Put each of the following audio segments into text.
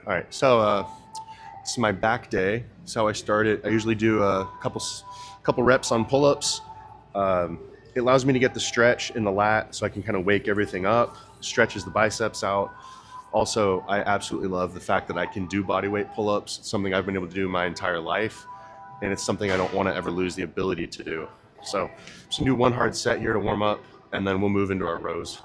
All right, so it's my back day. So I started. I usually do a couple reps on pull-ups. It allows me to get the stretch in the lat, so I can kind of wake everything up. Stretches the biceps out. Also, I absolutely love the fact that I can do bodyweight pull-ups. It's something I've been able to do my entire life, and it's something I don't want to ever lose the ability to do. So, just gonna do one hard set here to warm up, and then we'll move into our rows.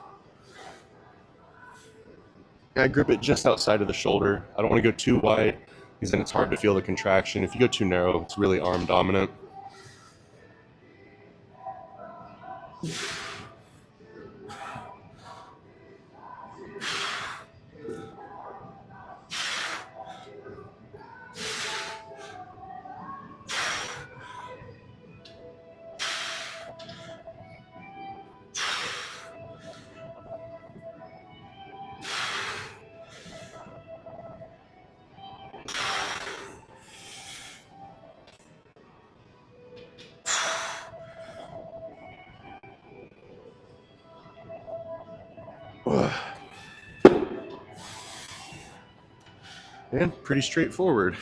I grip it just outside of the shoulder. I don't want to go too wide because then it's hard to feel the contraction. If you go too narrow, it's really arm dominant. And pretty straightforward.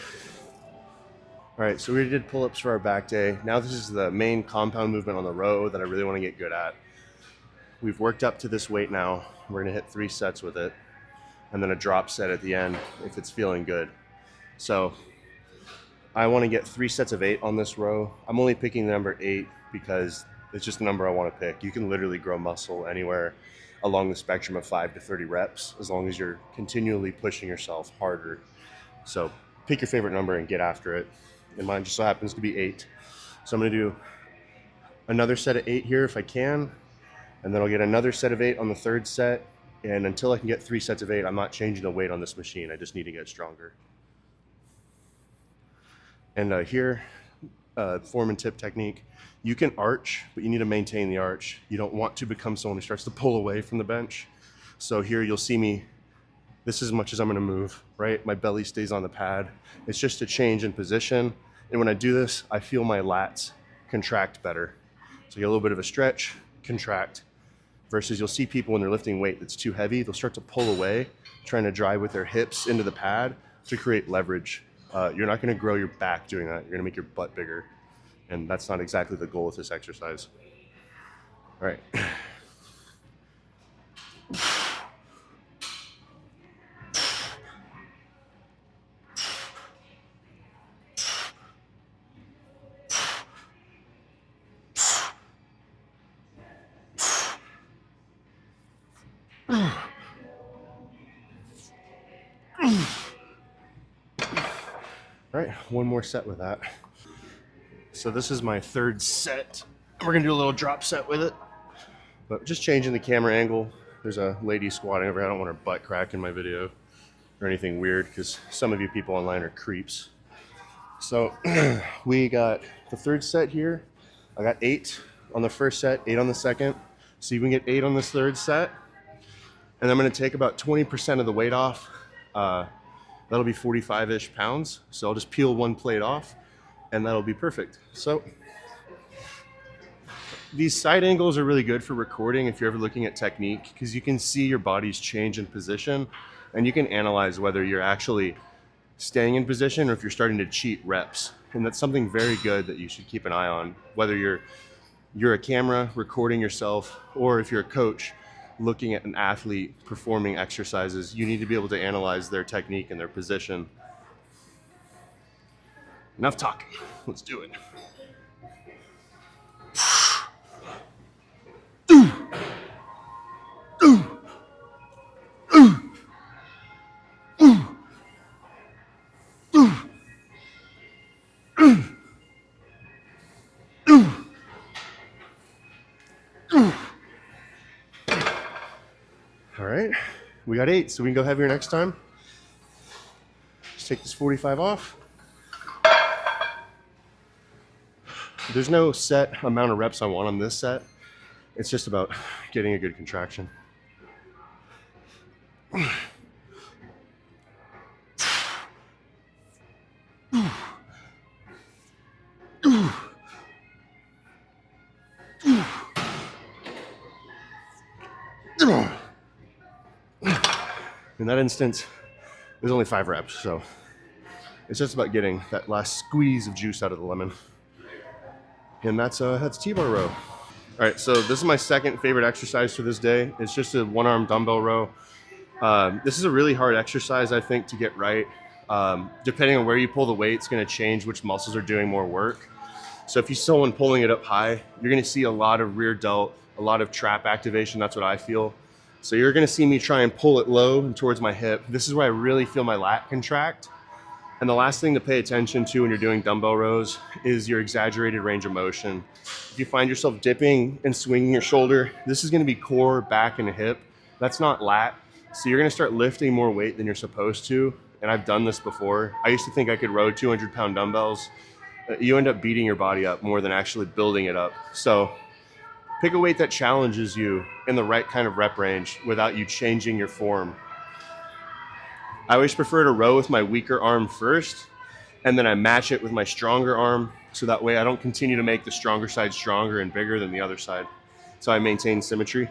All right, so we did pull-ups for our back day. Now this is the main compound movement on the row that I really want to get good at. We've worked up to this weight now. We're gonna hit 3 sets with it, and then a drop set at the end if it's feeling good. So I want to get 3 sets of 8 on this row. I'm only picking the number 8 because it's just the number I want to pick. You can literally grow muscle anywhere along the spectrum of 5 to 30 reps as long as you're continually pushing yourself harder. So pick your favorite number and get after it. And mine just so happens to be 8. So I'm going to do another set of 8 here if I can, and then I'll get another set of 8 on the 3rd set. And until I can get 3 sets of 8, I'm not changing the weight on this machine. I just need to get stronger. And here, form and tip technique. You can arch, but you need to maintain the arch. You don't want to become someone who starts to pull away from the bench. So here you'll see me, this is as much as I'm gonna move, right? My belly stays on the pad. It's just a change in position. And when I do this, I feel my lats contract better. So you get a little bit of a stretch, contract, versus you'll see people when they're lifting weight that's too heavy, they'll start to pull away, trying to drive with their hips into the pad to create leverage. You're not going to grow your back doing that. You're going to make your butt bigger. And that's not exactly the goal with this exercise. All right. All right, one more set with that. So this is my 3rd set. We're gonna do a little drop set with it, but just changing the camera angle. There's a lady squatting over here. I don't want her butt crack in my video or anything weird because some of you people online are creeps. So we got the 3rd set here. I got 8 on the 1st set, 8 on the 2nd. So you can get 8 on this 3rd set. And I'm gonna take about 20% of the weight off. That'll be 45-ish pounds. So I'll just peel 1 plate off and that'll be perfect. So these side angles are really good for recording if you're ever looking at technique because you can see your body's change in position and you can analyze whether you're actually staying in position or if you're starting to cheat reps. And that's something very good that you should keep an eye on, whether you're a camera recording yourself or if you're a coach looking at an athlete performing exercises. You need to be able to analyze their technique and their position. Enough talking, let's do it. All right, we got 8, so we can go heavier next time. Just take this 45 off. There's no set amount of reps I want on this set. It's just about getting a good contraction. In that instance, was only 5 reps, so it's just about getting that last squeeze of juice out of the lemon. And that's Tbar Row. All right, so this is my second favorite exercise for this day. It's just a 1-arm dumbbell row. This is a really hard exercise, I think, to get right. Depending on where you pull the weight, it's going to change which muscles are doing more work. So if you see someone pulling it up high, you're going to see a lot of rear delt, a lot of trap activation. That's what I feel. So you're going to see me try and pull it low and towards my hip. This is where I really feel my lat contract. And the last thing to pay attention to when you're doing dumbbell rows is your exaggerated range of motion. If you find yourself dipping and swinging your shoulder, this is going to be core, back, and hip. That's not lat. So you're going to start lifting more weight than you're supposed to. And I've done this before. I used to think I could row 200-pound dumbbells. You end up beating your body up more than actually building it up. So pick a weight that challenges you in the right kind of rep range without you changing your form. I always prefer to row with my weaker arm first, and then I match it with my stronger arm, so that way I don't continue to make the stronger side stronger and bigger than the other side. So I maintain symmetry.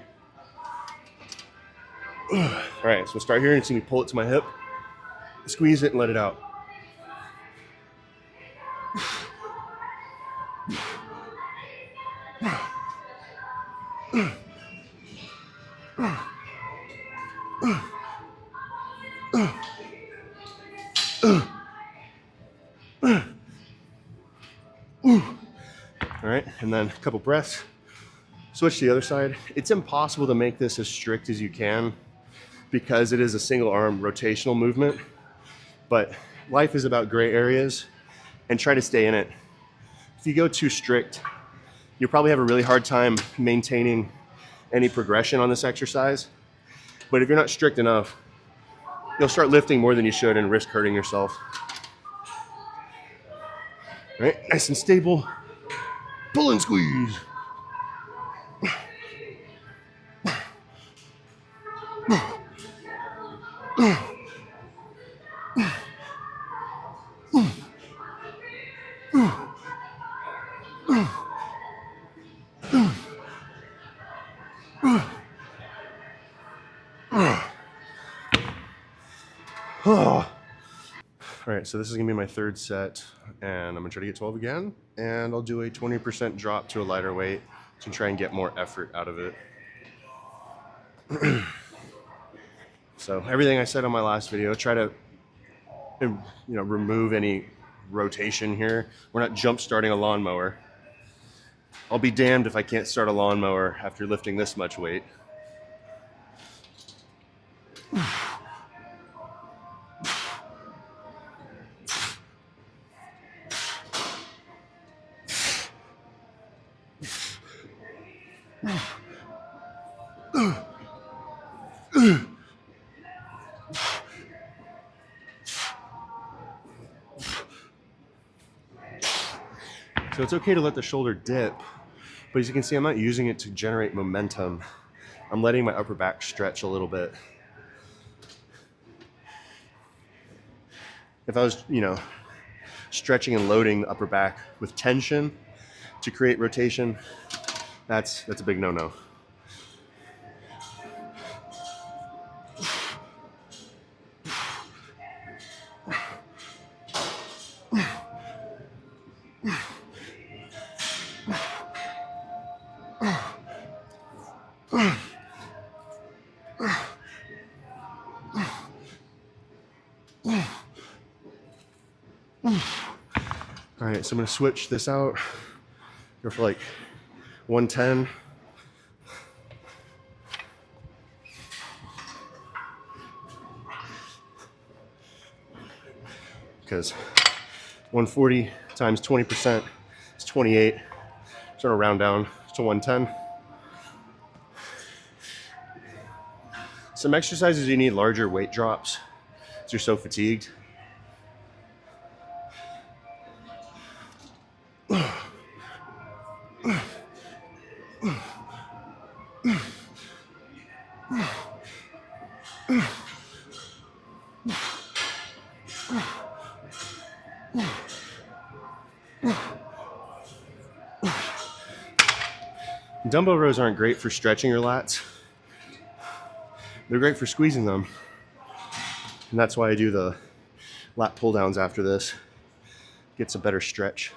All right, so we'll start here and see me pull it to my hip, squeeze it and let it out. All right, and then a couple breaths. Switch to the other side. It's impossible to make this as strict as you can because it is a single arm rotational movement, but life is about gray areas and try to stay in it. If you go too strict, you'll probably have a really hard time maintaining any progression on this exercise. But if you're not strict enough, you'll start lifting more than you should and risk hurting yourself. All right, nice and stable. Pull and squeeze. All right, so this is gonna be my third set, and I'm gonna try to get 12 again, and I'll do a 20% drop to a lighter weight to try and get more effort out of it. So everything I said on my last video, try to remove any rotation here. We're not jump starting a lawnmower. I'll be damned if I can't start a lawnmower after lifting this much weight. So it's okay to let the shoulder dip, but as you can see, I'm not using it to generate momentum. I'm letting my upper back stretch a little bit. If I was, stretching and loading the upper back with tension to create rotation, that's a big no-no. All right, so I'm gonna switch this out. Go for like 110. Because 140 times 20% is 28. So I'm gonna round down to 110. Some exercises you need larger weight drops because you're so fatigued. Dumbbell rows aren't great for stretching your lats. They're great for squeezing them. And that's why I do the lat pull downs after this. Gets a better stretch.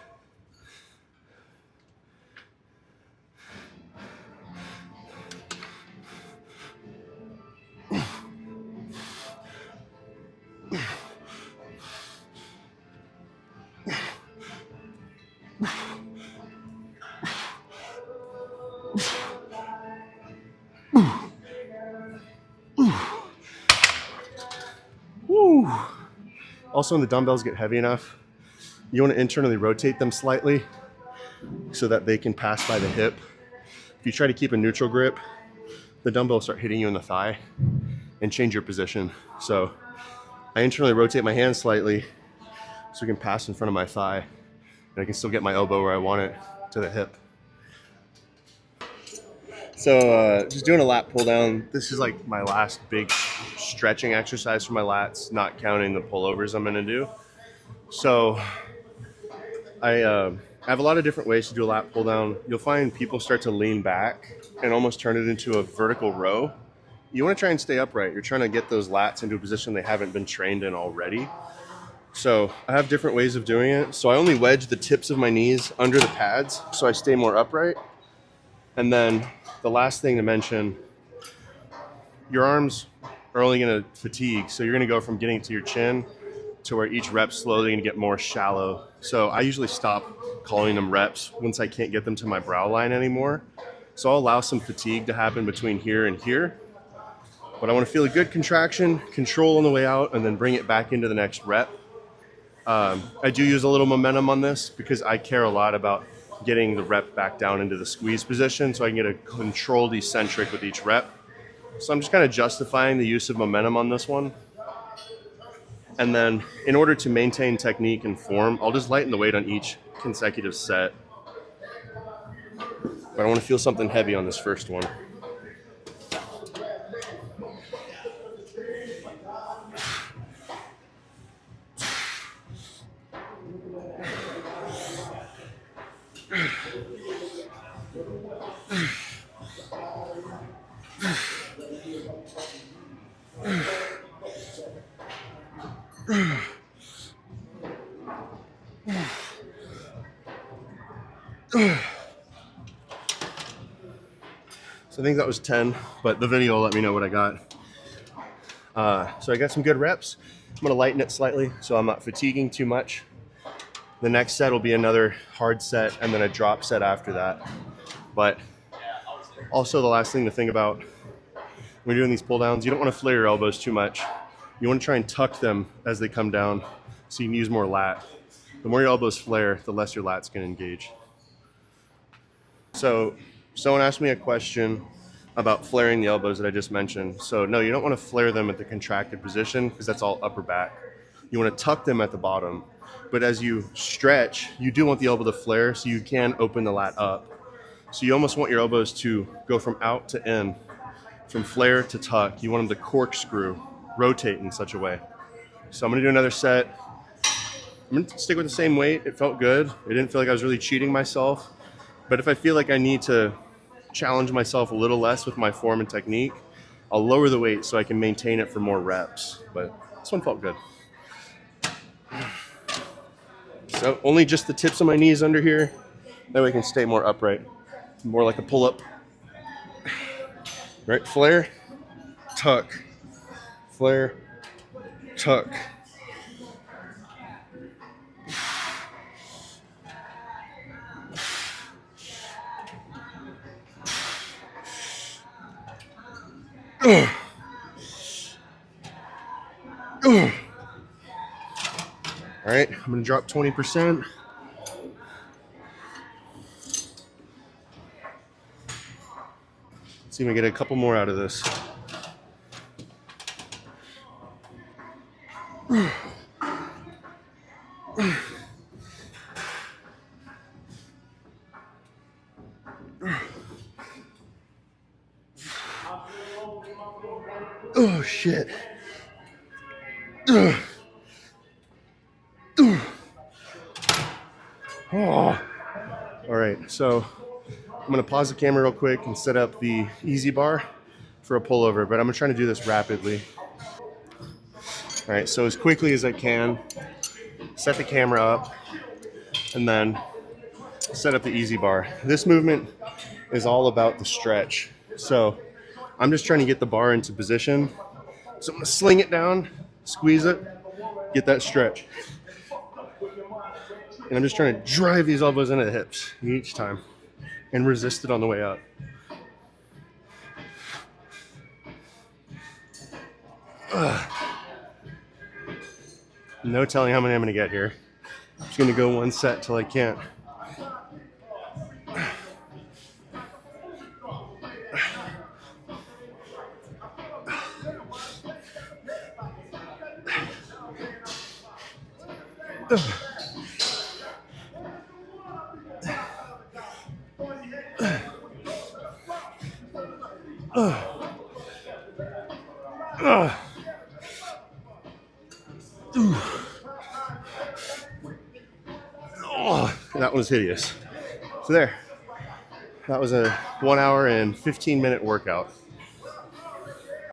Woo. Also, when the dumbbells get heavy enough, you want to internally rotate them slightly so that they can pass by the hip. If you try to keep a neutral grip, the dumbbell will start hitting you in the thigh and change your position. So I internally rotate my hand slightly so it can pass in front of my thigh, and I can still get my elbow where I want it, to the hip. So just doing a lat pull down. This is like my last big stretching exercise for my lats, not counting the pullovers I'm gonna do. So I have a lot of different ways to do a lat pull down. You'll find people start to lean back and almost turn it into a vertical row. You want to try and stay upright. You're trying to get those lats into a position they haven't been trained in already. So I have different ways of doing it. So I only wedge the tips of my knees under the pads so I stay more upright. And then the last thing to mention, your arms are only going to fatigue. So you're going to go from getting to your chin to where each rep's slowly going to get more shallow. So I usually stop calling them reps once I can't get them to my brow line anymore. So I'll allow some fatigue to happen between here and here. But I want to feel a good contraction, control on the way out, and then bring it back into the next rep. I do use a little momentum on this because I care a lot about getting the rep back down into the squeeze position so I can get a controlled eccentric with each rep. So I'm just kind of justifying the use of momentum on this one. And then in order to maintain technique and form, I'll just lighten the weight on each consecutive set. But I want to feel something heavy on this first one. So I think that was 10, but the video will let me know what I got. So I got some good reps. I'm gonna lighten it slightly so I'm not fatiguing too much. The next set will be another hard set and then a drop set after that. But also the last thing to think about when you're doing these pull downs, you don't want to flare your elbows too much. You want to try and tuck them as they come down so you can use more lat. The more your elbows flare, the less your lats can engage. So someone asked me a question about flaring the elbows that I just mentioned. So no, you don't want to flare them at the contracted position because that's all upper back. You want to tuck them at the bottom. But as you stretch, you do want the elbow to flare so you can open the lat up. So you almost want your elbows to go from out to in, from flare to tuck. You want them to corkscrew, rotate in such a way. So I'm gonna do another set. I'm gonna stick with the same weight. It felt good. It didn't feel like I was really cheating myself. But if I feel like I need to challenge myself a little less with my form and technique, I'll lower the weight so I can maintain it for more reps. But this one felt good. So only just the tips of my knees under here. That way I can stay more upright. More like a pull-up. Right, flare, tuck, flare, tuck. All right, I'm gonna drop 20%. See if we get a couple more out of this. Oh shit. Oh. All right, so I'm gonna pause the camera real quick and set up the easy bar for a pullover, but I'm trying to do this rapidly. All right, so as quickly as I can, set the camera up, and then set up the easy bar. This movement is all about the stretch. So I'm just trying to get the bar into position. So I'm gonna sling it down, squeeze it, get that stretch. And I'm just trying to drive these elbows into the hips each time and resist it on the way up. No telling how many I'm gonna get here. I'm just gonna go one set till I can't. Oh, that was hideous. So there, that was a 1 hour and 15-minute workout.